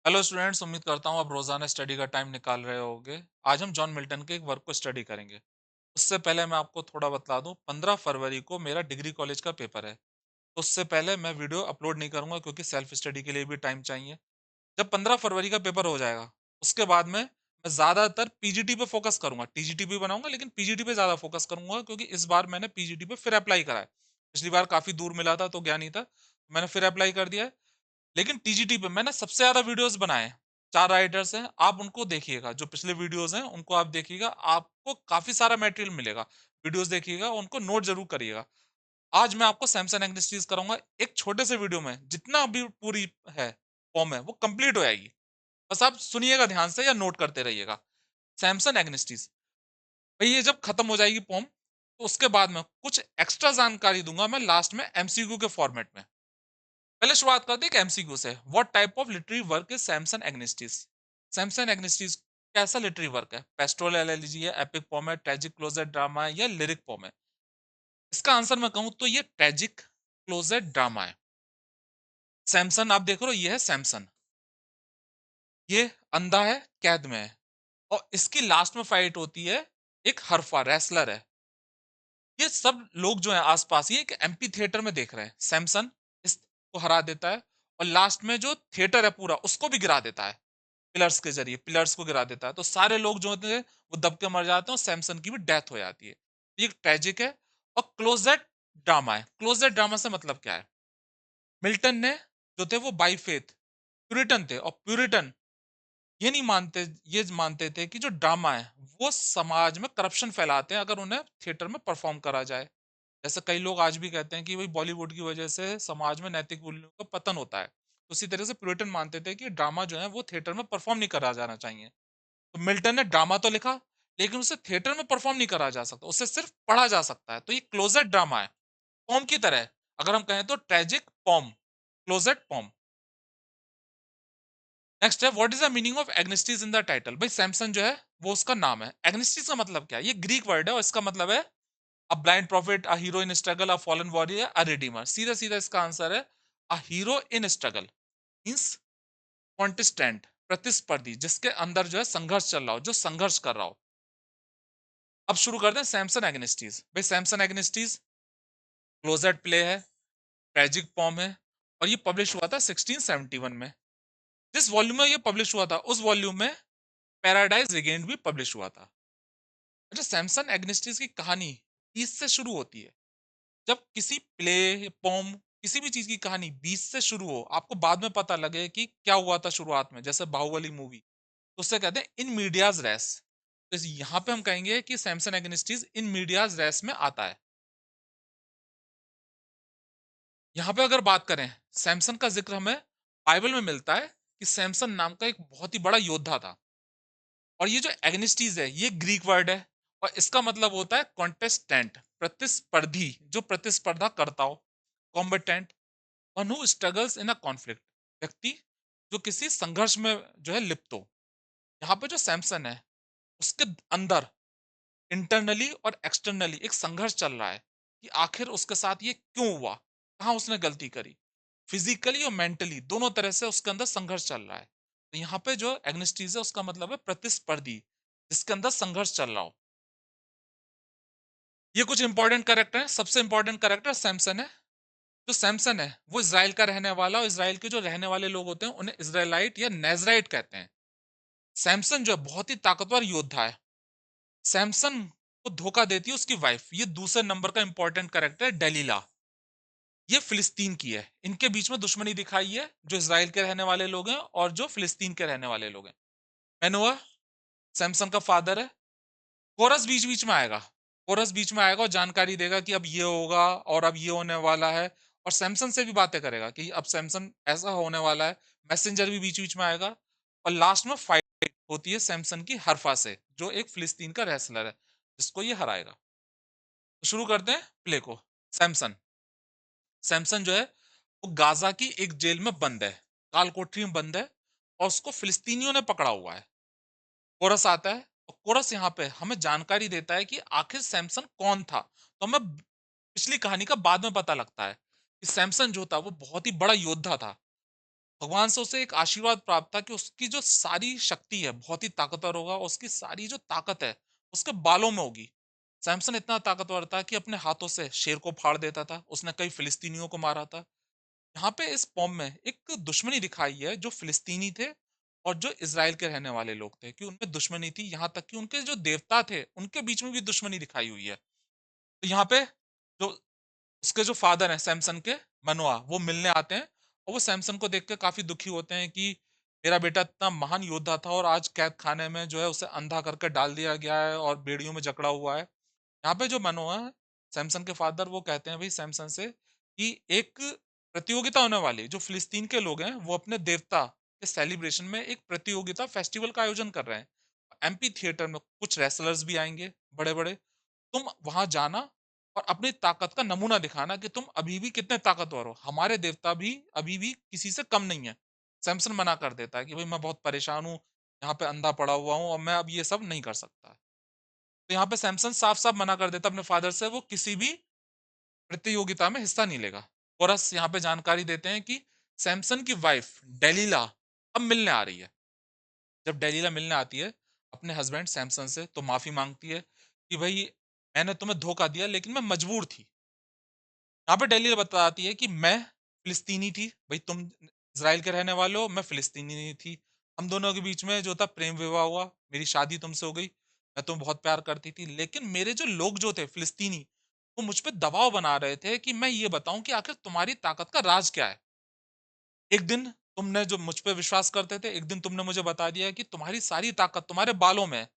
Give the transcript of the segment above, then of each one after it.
Hello students, उम्मीद करता हूँ आप रोजाना स्टडी का टाइम निकाल रहे होगे। आज हम जॉन मिल्टन के एक वर्क को स्टडी करेंगे। उससे पहले मैं आपको थोड़ा बता दूं, 15 फरवरी को मेरा डिग्री कॉलेज का पेपर है। तो उससे पहले मैं वीडियो अपलोड नहीं करूंगा क्योंकि सेल्फ स्टडी के लिए भी टाइम चाहिए। जब 15 फरवरी का पेपर हो जाएगा, उसके बाद में मैं ज्यादातर पीजीटी पे फोकस करूंगा। टीजीटी भी बनाऊंगा लेकिन पीजीटी पे ज्यादा फोकस करूंगा क्योंकि इस बार मैंने पीजीटी पे फिर अप्लाई करा है। पिछली बार काफी दूर मिला था तो गया नहीं था, मैंने फिर अप्लाई कर दिया है। लेकिन टीजीटी पे मैंने सबसे ज्यादा वीडियोस बनाए हैं। 4 राइटर्स हैं, आप उनको देखिएगा, जो पिछले वीडियोस हैं उनको आप देखिएगा, आपको काफी सारा मटेरियल मिलेगा। वीडियोस देखिएगा, उनको नोट जरूर करिएगा। आज मैं आपको सैमसंग एग्नेस्टीज कराऊंगा। एक छोटे से वीडियो में जितना भी पूरी है फॉर्म है वो कंप्लीट हो जाएगी। बस आप सुनिएगा ध्यान से या नोट करते रहिएगा। सैमसंग एग्नेस्टीज भाई, ये जब खत्म हो जाएगी फॉर्म, तो उसके बाद में कुछ एक्स्ट्रा जानकारी दूंगा मैं लास्ट में एमसीक्यू के फॉर्मेट में। पहले शुरुआत करते हैं एक एमसीक्यू से। What type of literary work is Samson Agonistes? Samson Agonistes कैसा लिटरेरी वर्क है? पेस्टोरल एलिजी है, एपिक पोम है, ट्रेजिक क्लोजेट ड्रामा है या लिरिक पोम है? इसका आंसर मैं कहूं तो ये ट्रेजिक क्लोजेट ड्रामा है। सैमसन आप देख रहे हो, ये है सैमसन। ये अंधा है, कैद में है, और इसकी लास्ट में फाइट होती है एक हरफा रेसलर है। ये सब लोग जो है आसपास, ये एक एम्पी थिएटर में देख रहे हैं। सैमसन इसको हरा देता है और लास्ट में जो थिएटर है पूरा उसको भी गिरा देता है। पिलर्स के जरिए पिलर्स को गिरा देता है, तो सारे लोग जो होते हैं वो दब के मर जाते हैं और सैमसन की भी डेथ हो जाती है। ये एक ट्रेजिक है और क्लोजेट ड्रामा है। क्लोजेट ड्रामा से मतलब क्या है? मिल्टन ने जो थे वो बाई फेथ प्यूरिटन थे, और प्यूरिटन ये नहीं मानते, ये मानते थे कि जो ड्रामा है वो समाज में करप्शन फैलाते हैं अगर उन्हें थिएटर में परफॉर्म करा जाए। जैसे कई लोग आज भी कहते हैं कि भाई बॉलीवुड की वजह से समाज में नैतिक मूल्यों का पतन होता है, तो उसी तरह से प्यूरिटन मानते थे कि ड्रामा जो है वो थिएटर में परफॉर्म नहीं करा जाना चाहिए। तो मिल्टन ने ड्रामा तो लिखा, लेकिन उसे थिएटर में परफॉर्म नहीं करा जा सकता, उसे सिर्फ पढ़ा जा सकता है। तो ये क्लोजेट ड्रामा है, पॉम की तरह है। अगर हम कहें तो tragic poem, closet poem. Next है, what is the meaning of Agonistes in the title? भाई सैमसन जो है वो उसका नाम है। एग्नेस्टीज का मतलब क्या है? ये ग्रीक वर्ड है और इसका मतलब है a blind profit, a hero in struggle, a fallen warrior, a Redeemer. सीधा सीधा इसका आंसर है a hero in struggle means contestant, प्रतिस्पर्धी, जिसके अंदर जो है संघर्ष चल रहा हो, जो संघर्ष कर रहा हो। अब शुरू करते हैं सैमसन एग्नेस्टीज। भाई सैमसन एग्नेस्टीज क्लोजेट प्ले है, ट्रेजिक पॉम है, और ये पब्लिश हुआ था 1671 में। जिस वॉल्यूम में ये पब्लिश हुआ था उस वॉल्यूम में पैराडाइज रिगेन्ड भी पब्लिश हुआ था। अच्छा, सैमसन एग्नेस्टीज की कहानी इससे शुरू होती है। जब किसी प्ले, पोम, किसी भी चीज की कहानी बीच से शुरू हो, आपको बाद में पता लगे कि क्या हुआ था शुरुआत में, जैसे बाहुबली मूवी, तो उससे कहते हैं इन मीडियाज रेस। तो यहाँ पे हम कहेंगे कि सैमसन एग्नेस्टीज इन मीडियाज रेस में आता है। यहाँ पे अगर बात करें, सैमसन का जिक्र हमें बाइबल में मिलता है कि सैमसन नाम का एक बहुत ही बड़ा योद्धा था। और ये जो एग्नेस्टीज है ये ग्रीक वर्ड है, और इसका मतलब होता है कॉन्टेस्टेंट, प्रतिस्पर्धी, जो प्रतिस्पर्धा करता हो। Combatant, one who struggles in a conflict, व्यक्ति जो किसी संघर्ष में जो है लिप्त हो। यहाँ पे जो सैमसन है उसके अंदर इंटरनली और एक्सटर्नली एक संघर्ष चल रहा है कि आखिर उसके साथ ये क्यों हुआ, कहाँ उसने गलती करी। फिजिकली और मेंटली दोनों तरह से उसके अंदर संघर्ष चल रहा है। तो यहाँ पे जो एग्नेस्टीज है उसका मतलब है प्रतिस्पर्धी, जिसके अंदर संघर्ष चल रहा हो। ये कुछ इंपॉर्टेंट कैरेक्टर है। सबसे इंपॉर्टेंट कैरेक्टर सैमसन है। जो सैमसन है वो इसराइल का रहने वाला, और इसराइल के जो रहने वाले लोग होते हैं उन्हें इसराइलाइट या नेजराइट कहते हैं। सैमसन जो है बहुत ही ताकतवर योद्धा है। सैमसन को धोखा देती है उसकी वाइफ। ये दूसरे नंबर का इंपॉर्टेंट कैरेक्टर है डेलीला। ये फिलिस्तीन की है। इनके बीच में दुश्मनी दिखाई है, जो इसराइल के रहने वाले लोग हैं और जो फिलिस्तीन के रहने वाले लोग हैं। मैनोआ सैमसन का फादर है। कोरस बीच बीच में आएगा। कोरस बीच में आएगा और जानकारी देगा कि अब ये होगा और अब ये होने वाला है, और सैमसन से भी बातें करेगा कि अब सैमसन ऐसा होने वाला है। मैसेंजर भी बीच बीच में आएगा। और लास्ट में फाइट होती है सैमसन की हरफा से, जो एक फिलिस्तीन का रेसलर है जिसको ये हराएगा। तो शुरू करते हैं प्ले को। सैमसन सैमसन जो है वो गाजा की एक जेल में बंद है, काल कोठरी में बंद है, और उसको फिलिस्तीनियों ने पकड़ा हुआ है। कोरस आता है और कोरस यहाँ पे हमें जानकारी देता है कि आखिर सैमसन कौन था। तो हमें पिछली कहानी का बाद में पता लगता है कि सैमसन जो था वो बहुत ही बड़ा योद्धा था। भगवान से उसे एक आशीर्वाद प्राप्त था कि उसकी जो सारी शक्ति है, बहुत ही ताकतवर होगा और उसकी सारी जो ताकत है, उसके बालों में होगी। सैमसन इतना ताकतवर था कि अपने हाथों से शेर को फाड़ देता था, उसने कई फिलिस्तीनियों को मारा था। यहाँ पे इस पोम में एक दुश्मनी दिखाई है जो फिलिस्तीनी थे और जो इज़राइल के रहने वाले लोग थे, कि उनमें दुश्मनी थी, यहाँ तक कि उनके जो देवता थे, उनके बीच में भी दुश्मनी दिखाई हुई है। तो यहाँ पे जो उसके जो फादर हैं सैमसन के, मनोआ, वो मिलने आते हैं और वो सैमसन को देख के काफ़ी दुखी होते हैं कि मेरा बेटा इतना महान योद्धा था और आज कैद खाने में जो है उसे अंधा करके डाल दिया गया है और बेड़ियों में जकड़ा हुआ है। यहाँ पे जो मनोआ है, सैमसन के फादर, वो कहते हैं भाई सैमसन से कि एक प्रतियोगिता होने वाली है, जो फिलिस्तीन के लोग हैं वो अपने देवता के सेलिब्रेशन में एक प्रतियोगिता फेस्टिवल का आयोजन कर रहे हैं। एम्पी थिएटर में कुछ रेसलर्स भी आएंगे बड़े बड़े, तुम वहां जाना और अपनी ताकत का नमूना दिखाना कि तुम अभी भी कितने ताकतवर हो, हमारे देवता भी अभी भी किसी से कम नहीं है। सैमसन मना कर देता है कि भाई मैं बहुत परेशान हूँ, यहाँ पे अंधा पड़ा हुआ हूँ और मैं अब ये सब नहीं कर सकता। तो यहाँ पे सैमसन साफ-साफ मना कर देता अपने फादर से, वो किसी भी प्रतियोगिता में हिस्सा नहीं लेगा। कोरस यहाँ पे जानकारी देते हैं कि सैमसन की वाइफ डेलीला अब मिलने आ रही है। जब डेलीला मिलने आती है अपने हस्बैंड सैमसन से, तो माफी मांगती है कि भाई मैंने तुम्हें धोखा दिया लेकिन मैं मजबूर थी। यहाँ पे डेलीला बताती है कि मैं फिलिस्तीनी थी, भाई तुम इज़राइल के रहने वाले हो, मैं फिलिस्तीनी नहीं थी। हम दोनों के बीच में जो था प्रेम विवाह हुआ, मेरी शादी तुमसे हो गई, मैं तुम्हें बहुत प्यार करती थी। लेकिन मेरे जो लोग जो थे फिलिस्तीनी, वो मुझ पे दबाव बना रहे थे कि मैं ये बताऊँ कि आखिर तुम्हारी ताकत का राज क्या है? एक दिन तुमने जो मुझ पे विश्वास करते थे, एक दिन तुमने मुझे बता दिया कि तुम्हारी सारी ताकत तुम्हारे बालों में है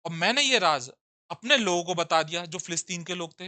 और मैंने ये राज अपने लोगों को बता दिया जो फिलिस्तीन के लोग थे।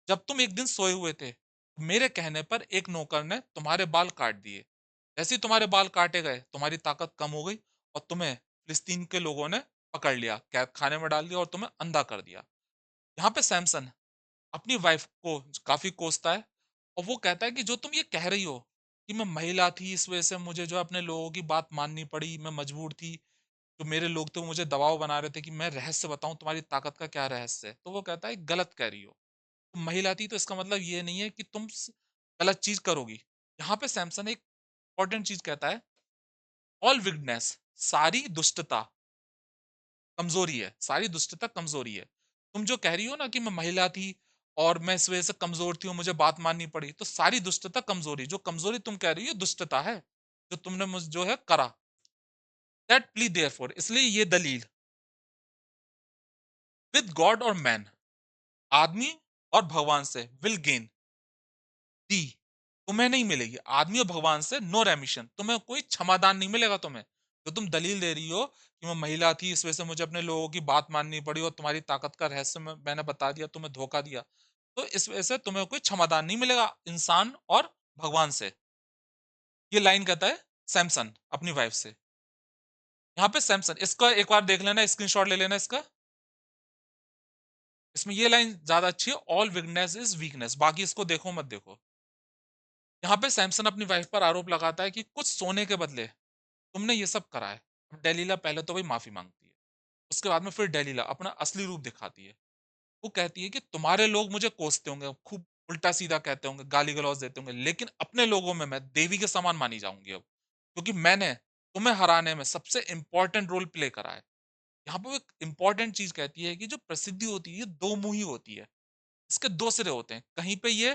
जब तुम एक दिन सोए हुए थे, मेरे कहने पर एक नौकर ने तुम्हारे बाल काट दिए। जैसे ही तुम्हारे बाल काटे गए, तुम्हारी ताकत कम हो गई और तुम्हें फिलिस्तीन के लोगों ने पकड़ लिया, कैद खाने में डाल दिया और तुम्हें अंधा कर दिया। यहाँ पे सैमसन अपनी वाइफ को काफ़ी कोसता है और वो कहता है कि जो तुम ये कह रही हो कि मैं महिला थी, इस वजह से मुझे जो है अपने लोगों की बात माननी पड़ी, मैं मजबूर थी। जो मेरे लोग थे वो मुझे दबाव बना रहे थे कि मैं रहस्य बताऊँ तुम्हारी ताकत का क्या रहस्य है। तो वो कहता है गलत कह रही हो। तुम महिला थी तो इसका मतलब ये नहीं है कि तुम गलत चीज करोगी। यहाँ पे सैमसन एक इंपॉर्टेंट चीज कहता है, ऑल विकडनेस, सारी दुष्टता कमजोरी है, सारी दुष्टता कमजोरी है। तुम जो कह रही हो ना कि मैं महिला थी और मैं इस वजह से कमजोर थी और मुझे बात माननी पड़ी, तो सारी दुष्टता कमजोरी, जो कमजोरी तुम कह रही हो दुष्टता है, जो तुमने मुझ जो है करा। दैट प्ली देयरफॉर, इसलिए ये दलील विद गॉड और मैन, आदमी और भगवान से विल गेन दी, तुम्हें नहीं मिलेगी। आदमी और भगवान से नो रेमिशन, तुम्हें कोई क्षमादान नहीं मिलेगा तुम्हें। जो तुम दलील दे रही हो कि मैं महिला थी इस वजह से मुझे अपने लोगों की बात माननी पड़ी और तुम्हारी ताकत का रहस्य मैंने बता दिया, तुम्हें धोखा दिया, तो इस वजह से तुम्हें कोई क्षमादान नहीं मिलेगा इंसान और भगवान से। ये लाइन कहता है सैमसन अपनी वाइफ से। यहाँ पे सैमसन, इसका एक बार देख लेना, स्क्रीनशॉट ले लेना इसका। इसमें ये लाइन ज्यादा अच्छी है, ऑल वीकनेस इज वीकनेस, बाकी इसको देखो मत देखो। यहाँ पे सैमसन अपनी वाइफ पर आरोप लगाता है कि कुछ सोने के बदले तुमने ये सब करा है। अब डेलीला पहले तो वही माफी मांगती है, उसके बाद में फिर डेलीला अपना असली रूप दिखाती है। वो कहती है कि तुम्हारे लोग मुझे कोसते होंगे, खूब उल्टा सीधा कहते होंगे, गाली गलौज देते होंगे, लेकिन अपने लोगों में मैं देवी के समान मानी जाऊंगी अब, क्योंकि मैंने तुम्हें हराने में सबसे इंपॉर्टेंट रोल प्ले करा है। यहाँ पे वो एक इंपॉर्टेंट चीज कहती है कि जो प्रसिद्धि होती है ये दो मुही होती है, इसके दो सिरे होते हैं, कहीं पे ये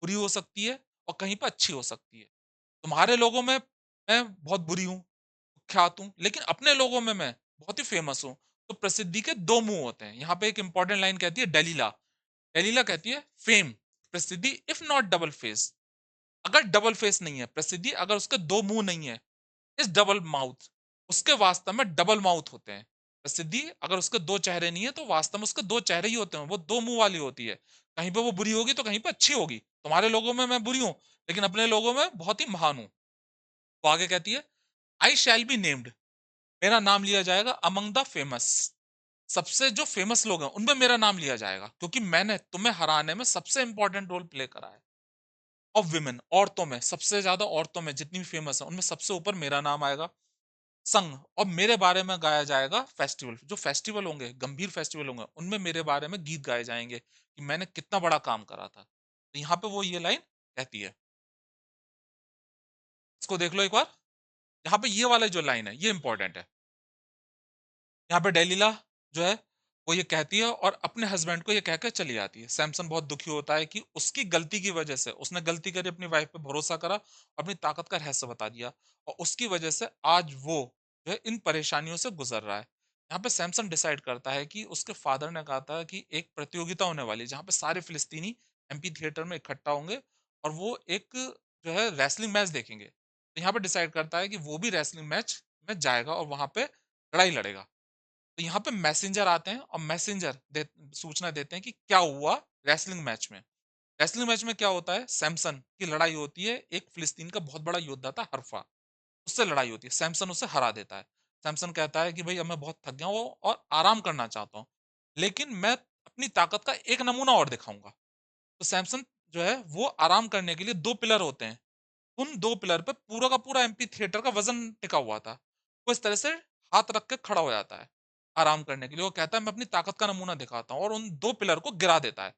बुरी हो सकती है और कहीं पे अच्छी हो सकती है। तुम्हारे लोगों में मैं बहुत बुरी हूँ, ख्यात हूँ, लेकिन अपने लोगों में मैं बहुत ही फेमस हूँ। तो प्रसिद्धि के दो मुंह होते हैं। यहाँ पे एक इंपॉर्टेंट लाइन कहती है डेलीला, डेलीला कहती है फेम, प्रसिद्धि इफ नॉट डबल फेस, अगर डबल फेस नहीं है प्रसिद्धि, अगर उसके दो मुंह नहीं है, इस डबल माउथ, उसके वास्तव में डबल माउथ होते हैं। प्रसिद्धि अगर उसके दो चेहरे नहीं है तो वास्तव में उसके दो चेहरे ही होते हैं, वो दो मुंह वाली होती है। कहीं पे वो बुरी होगी तो कहीं पे अच्छी होगी। तुम्हारे लोगों में मैं बुरी हूं, लेकिन अपने लोगों में बहुत ही महान हूं। तो आगे कहती है आई शैल बी नेम्ड, मेरा नाम लिया जाएगा अमंग द फेमस, सबसे जो फेमस लोग हैं उनमें मेरा नाम लिया जाएगा, क्योंकि मैंने तुम्हें हराने में सबसे इंपॉर्टेंट रोल प्ले करा है। ऑफ विमेन, औरतों में सबसे ज्यादा, औरतों में जितनी भी फेमस है उनमें सबसे ऊपर मेरा नाम आएगा। संग, और मेरे बारे में गाया जाएगा फेस्टिवल, जो फेस्टिवल होंगे, गंभीर फेस्टिवल होंगे, उनमें मेरे बारे में गीत गाए जाएंगे कि मैंने कितना बड़ा काम करा था। तो यहाँ पे वो ये लाइन कहती है। इसको देख लो एक बार। यहाँ पे ये वाला जो लाइन है ये इंपॉर्टेंट है। यहाँ पे डेलीला जो है वो ये कहती है और अपने हस्बैंड को ये कहकर चली जाती है। सैमसन बहुत दुखी होता है कि उसकी गलती की वजह से उसने गलती करी, अपनी वाइफ पे भरोसा करा, अपनी ताकत का रहस्य बता दिया और उसकी वजह से आज वो जो है इन परेशानियों से गुजर रहा है। यहाँ पे सैमसन डिसाइड करता है कि उसके फादर ने कहा था कि एक प्रतियोगिता होने वाली है जहाँ पे सारे फिलिस्तीनी एम्पी थिएटर में इकट्ठा होंगे और वो एक जो है रेसलिंग मैच देखेंगे। तो यहाँ पे डिसाइड करता है कि वो भी रेसलिंग मैच में जाएगा और वहां पे लड़ाई लड़ेगा। तो यहाँ पे मैसेंजर आते हैं और सूचना देते हैं कि क्या हुआ रेसलिंग मैच में। रेसलिंग मैच में क्या होता है, सैमसन की लड़ाई होती है, एक फिलिस्तीन का बहुत बड़ा योद्धा था हरफा, उससे लड़ाई होती है, सैमसन उसे हरा देता है। सैमसन कहता है कि भाई अब मैं बहुत थक गया हूँ और आराम करना चाहता हूँ, लेकिन मैं अपनी ताकत का एक नमूना और दिखाऊंगा। तो सैमसन जो है वो आराम करने के लिए दो पिलर होते हैं, उन 2 पिलर पे पूरा का पूरा एम्पी थिएटर का वज़न टिका हुआ था। वो इस तरह से हाथ रख के खड़ा हो जाता है, आराम करने के लिए। वो कहता है मैं अपनी ताकत का नमूना दिखाता हूँ और उन 2 पिलर को गिरा देता है।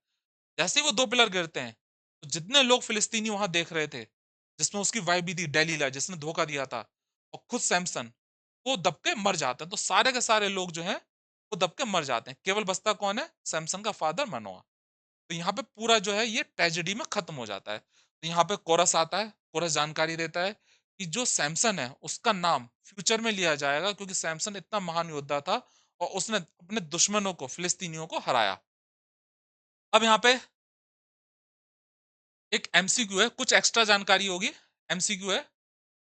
जैसे ही वो 2 पिलर गिरते हैं, तो जितने लोग फिलिस्तीनी वहाँ देख रहे थे, जिसमें उसकी वाइफ भी थी डेलीला जिसने धोखा दिया था और खुद सैमसन, वो दब के मर जाते हैं। तो सारे के सारे लोग जो हैं, वो दब के मर जाते हैं। केवल बचता कौन है? सैमसन का फादर मनोआ। तो यहाँ पे पूरा जो है ये ट्रेजेडी में खत्म हो जाता है। तो यहाँ पे कोरस आता है, कोरस जानकारी देता है कि जो सैमसन है उसका नाम फ्यूचर में लिया जाएगा क्योंकि सैमसन इतना महान योद्धा था और उसने अपने दुश्मनों को फिलिस्तीनियों को हराया। अब यहाँ पे एक एमसीक्यू है, कुछ एक्स्ट्रा जानकारी होगी। एमसीक्यू है,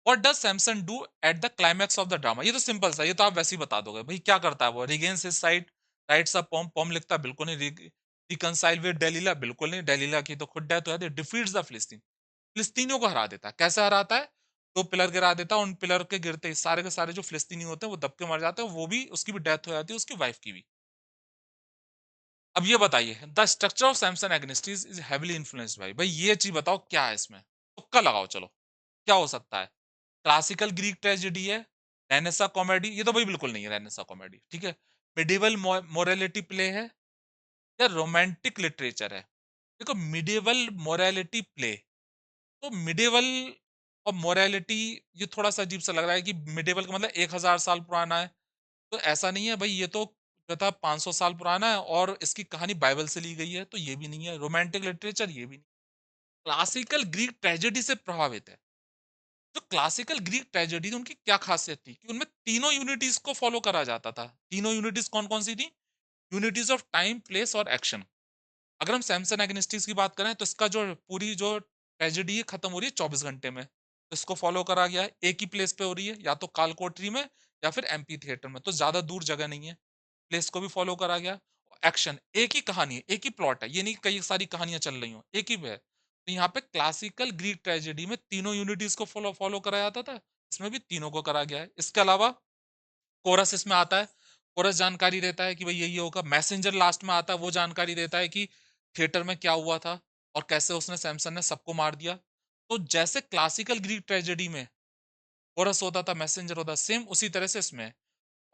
what does Samson do at the climax of the drama. ये तो सिंपल सा, ये तो आप वैसे ही बता दोगे भाई क्या करता है वो। Regains his sight, writes a poem, poem लिखता है बिल्कुल नहीं। रिकंसाइल विद डेलीला बिल्कुल नहीं, डेलीला की तो खुद डेथ हो जाती है। डिफीट्स द फिलिस्तीन, फिलिस्तीनियों को हरा देता है। कैसे हराता है? 2 पिलर गिरा देता है, उन पिलर के गिरते ही सारे के सारे जो फिलिस्तीनी होते हैं वो दब के मर जाते हैं, वो भी, उसकी भी डेथ हो जाती है, उसकी वाइफ की भी। अब ये बताइए, the structure of Samson Agonistes is heavily influenced by, भाई ये चीज बताओ क्या है इसमें, तुक्का लगाओ चलो, क्या हो सकता है? क्लासिकल ग्रीक ट्रेजेडी है, रेनेसा कॉमेडी, ये तो भाई बिल्कुल नहीं है रेनेसा कॉमेडी, ठीक है। मिडिवल मोरालिटी प्ले है या रोमांटिक लिटरेचर है? देखो मिडिवल मोरालिटी प्ले, तो मिडिवल और मोरालिटी, ये थोड़ा सा अजीब सा लग रहा है कि मिडिवल का मतलब 1000 साल पुराना है। तो ऐसा नहीं है भाई, ये तो जो था 500 साल पुराना है और इसकी कहानी बाइबल से ली गई है, तो ये भी नहीं है। रोमांटिक लिटरेचर, ये भी नहीं। क्लासिकल ग्रीक ट्रेजेडी से प्रभावित है। जो क्लासिकल ग्रीक ट्रेजेडी थी उनकी क्या खासियत थी कि उनमें तीनों यूनिटीज को फॉलो करा जाता था। तीनों यूनिटीज कौन कौन सी थी? यूनिटीज ऑफ टाइम, प्लेस और एक्शन। अगर हम सैमसन एग्निस्टिस की बात करें तो इसका जो पूरी जो ट्रेजेडी है खत्म हो रही है 24 घंटे में, तो इसको फॉलो करा गया है। एक ही प्लेस पे हो रही है, या तो कालकोठरी में या फिर एम्पी थिएटर में, तो ज्यादा दूर जगह नहीं है। प्लेस को भी फॉलो करा गया। एक्शन, एक ही कहानी है, एक ही प्लॉट है, ये नहीं कई सारी कहानियां चल रही हो, एक ही है। तो यहाँ पे क्लासिकल ग्रीक ट्रेजेडी में तीनों यूनिटीज को फॉलो फॉलो कराया जाता था, इसमें भी तीनों को करा गया है। इसके अलावा कोरस इसमें आता है, कोरस जानकारी देता है कि भाई यही होगा। मैसेंजर लास्ट में आता है, वो जानकारी देता है कि थिएटर में क्या हुआ था और कैसे उसने, सैमसन ने सबको मार दिया। तो जैसे क्लासिकल ग्रीक ट्रेजेडी में कोरस होता था, मैसेंजर होता, सेम उसी तरह से इसमें है।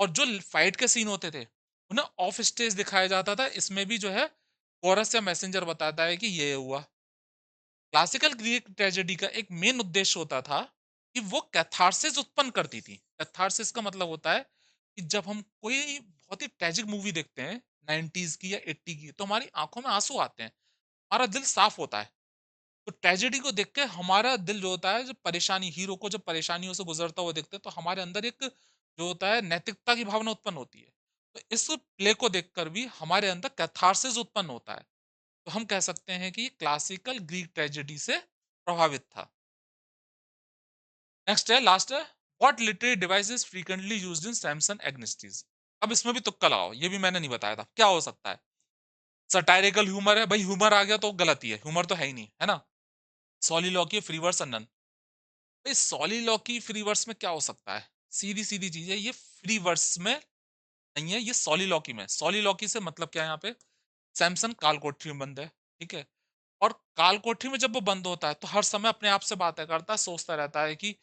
और जो फाइट के सीन होते थे उन्हें ऑफ स्टेज दिखाया जाता था, इसमें भी जो है कोरस या मैसेंजर बताता है कि ये हुआ। क्लासिकल ग्रीक ट्रेजेडी का एक मेन उद्देश्य होता था कि वो कैथारसिस उत्पन्न करती थी। कैथारसिस का मतलब होता है कि जब हम कोई बहुत ही ट्रेजिक मूवी देखते हैं 90s की या 80 की, तो हमारी आंखों में आंसू आते हैं, हमारा दिल साफ होता है। तो ट्रेजेडी को देख के हमारा दिल जो होता है, जो परेशानी, हीरो को जब परेशानियों से गुजरता हुआ देखते हैं तो हमारे अंदर एक जो होता है नैतिकता की भावना उत्पन्न होती है। तो इस प्ले को देखकर भी हमारे अंदर कैथारसिस उत्पन्न होता है। तो हम कह सकते हैं कि क्लासिकल ग्रीक ट्रेजेडी से प्रभावित था। नेक्स्ट है, लास्ट है, what literary device is frequently used in Samson Agonistes. अब इसमें भी तुक्का लगाओ, ये भी मैंने नहीं बताया था, क्या हो सकता है? सटायरिकल ह्यूमर है, भाई ह्यूमर आ गया तो गलत ही है, ह्यूमर तो है ही नहीं, है ना। सॉलिलॉक्य, फ्री वर्स, नन। भाई सॉलिलॉक्य फ्री वर्स में क्या हो सकता है? सीधी सीधी चीज है, ये फ्री वर्स में नहीं है, ये सॉलिलॉक्य में। सॉलिलॉक्य से मतलब क्या है यहाँ पे? सैमसन कालकोठरी में बंद है, ठीक है। और कालकोठरी में जब वो बंद होता है तो हर समय अपने आप से बातें करता है, सोचता रहता है कि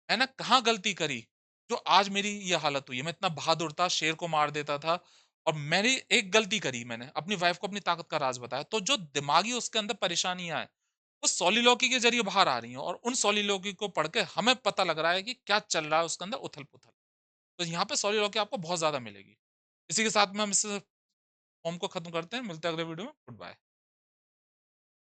मैंने कहाँ गलती करी जो आज मेरी ये हालत हुई है। मैं इतना बहादुर था, शेर को मार देता था, और मेरी एक गलती करी, मैंने अपनी वाइफ को अपनी ताकत का राज बताया। तो जो दिमागी उसके अंदर परेशानियां हैं, वो सोलिलोकी के ज़रिए बाहर आ रही हैं और उन सोलिलोकी को पढ़ के हमें पता लग रहा है कि क्या चल रहा है उसके अंदर उथल-पुथल। तो यहाँ पे सोलिलोकी आपको बहुत ज़्यादा मिलेगी। इसी के साथ में हम इस फ़ॉर्म को खत्म करते हैं, मिलते हैं अगले वीडियो में, गुड बाय।